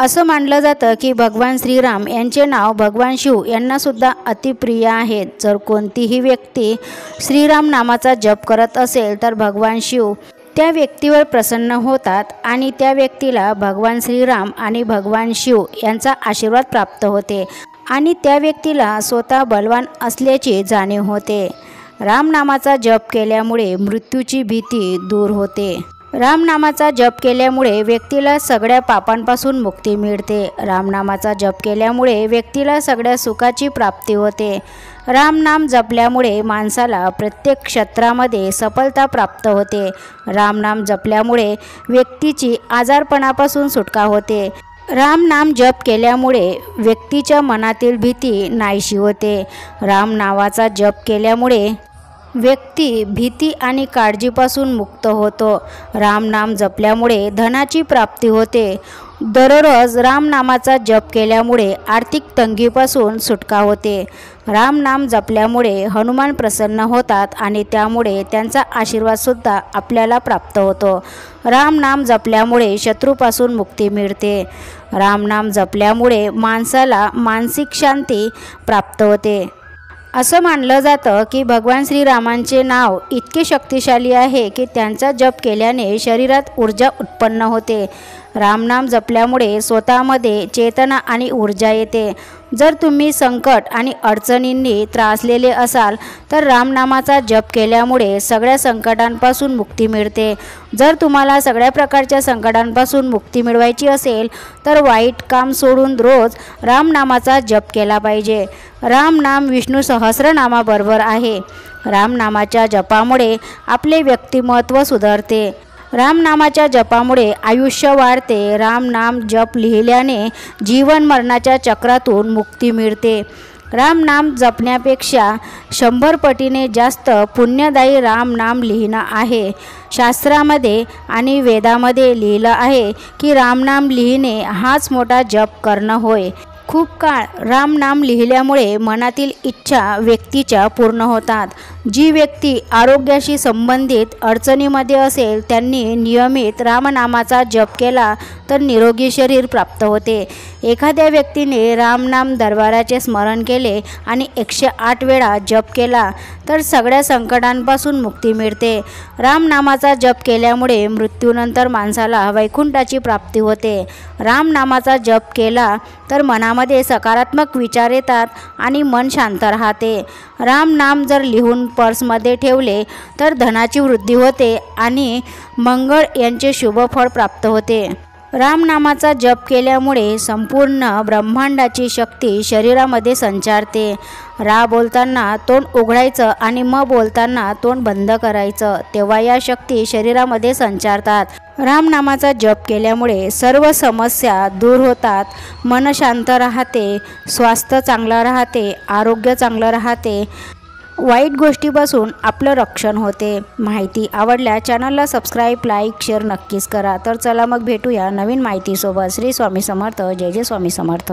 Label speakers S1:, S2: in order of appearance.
S1: असं मानलं जातं की भगवान श्रीराम यांचे नाव भगवान शिव यांना सुद्धा अतिप्रिय आहेत। जर कोणतीही व्यक्ती श्रीराम नामाचा जप करत असेल तर भगवान शिव त्या व्यक्तीवर प्रसन्न होतात आणि त्या व्यक्तीला भगवान श्रीराम आणि भगवान शिव यांचा आशीर्वाद प्राप्त होते आणि त्या व्यक्तीला स्वतः बलवान असल्याची जाणीव होते। राम नामाचा जप केल्यामुळे मृत्यूची भीती दूर होते। राम नामाचा जप केल्यामुळे व्यक्तीला सगळ्या पापांपासून मुक्ती मिळते। राम नामाचा जप केल्यामुळे व्यक्तीला सगळ्या सुखाची प्राप्ती होते। राम नाम जपल्यामुळे माणसाला प्रत्येक क्षेत्रामध्ये सफलता प्राप्त होते। राम नाम जपल्यामुळे व्यक्तीची आजारपणापासून सुटका होते। राम नाम जप केल्यामुळे व्यक्तीच्या मनातील भीती नाहीशी होते। राम नावाचा जप केल्यामुळे व्यक्ती भीती आणि काळजीपासून मुक्त होतो। राम नाम जपल्यामुळे धनाची प्राप्ती होते। दररोज राम नामाचा जप केल्यामुळे आर्थिक तंगीपासून सुटका होते। राम नाम जपल्यामुळे हनुमान प्रसन्न होतात आणि त्यामुळे त्यांचा आशीर्वादसुद्धा आपल्याला प्राप्त होतो। राम नाम जपल्यामुळे शत्रूपासून मुक्ती मिळते। राम नाम जपल्यामुळे माणसाला मानसिक शांती प्राप्त होते। असं मानलं जातं की भगवान श्रीरामांचे नाव इतके शक्तिशाली आहे की त्यांचा जप केल्याने शरीरात ऊर्जा उत्पन्न होते। रामनाम जपल्यामुळे स्वतःमध्ये चेतना आणि ऊर्जा येते। जर तुम्ही संकट आणि अडचणींनी त्रासलेले असाल तर रामनामाचा जप केल्यामुळे सगळ्या संकटांपासून मुक्ती मिळते। जर तुम्हाला सगळ्या प्रकारच्या संकटांपासून मुक्ती मिळवायची असेल तर वाईट काम सोडून रोज रामनामाचा जप केला पाहिजे। राम नाम विष्णू सहस्रनामाबरोबर आहे। रामनामाच्या जपामुळे आपले व्यक्तिमत्व सुधारते। रामनामाच्या जपामुळे आयुष्य वाढते। राम नाम जप लिहिल्याने जीवन मरणाच्या चक्रातून मुक्ती मिळते। राम नाम जपण्यापेक्षा 100 पटीने जास्त पुण्यदायी राम नाम लिहिणं आहे। शास्त्रामध्ये आणि वेदामध्ये लिहिलं आहे की रामनाम लिहिणे हाच मोठा जप करणं होय। खूप काळ राम नाम लिहिल्यामुळे मनातील इच्छा व्यक्तीच्या पूर्ण होतात। जी व्यक्ती आरोग्याशी संबंधित अडचणीमध्ये असेल त्यांनी नियमित रामनामाचा जप केला तर निरोगी शरीर प्राप्त होते। एखाद्या व्यक्तीने रामनाम दरबाराचे स्मरण केले आणि 108 वेळा जप केला तर सगळ्या संकटांपासून मुक्ती मिळते। रामनामाचा जप केल्यामुळे मृत्यूनंतर माणसाला वैकुंठाची प्राप्ती होते। रामनामाचा जप केला तर मनामध्ये सकारात्मक विचार येतात आणि मन शांत राहते। राम नाम जर लिहून पर्समध्ये ठेवले तर धनाची वृद्धी होते आणि मंगळ यांचे शुभ फळ प्राप्त होते। रामनामाचा जप केल्यामुळे संपूर्ण ब्रह्मांडाची शक्ती शरीरामध्ये संचारते। रा बोलताना तोंड उघडायचं आणि म बोलताना तोंड बंद करायचं, तेव्हा या शक्ती शरीरामध्ये संचारतात। रामनामाचा जप केल्यामुळे सर्व समस्या दूर होतात, मन शांत राहते, स्वास्थ्य चांगलं राहते, आरोग्य चांगलं राहते, वाईट गोष्टीपासून आपलं रक्षण होते। माहिती आवडल्या चॅनलला सबस्क्राईब, लाईक, शेअर नक्कीच करा। तर चला मग भेटूया नवीन माहितीसोबत। श्री स्वामी समर्थ। जय जय स्वामी समर्थ।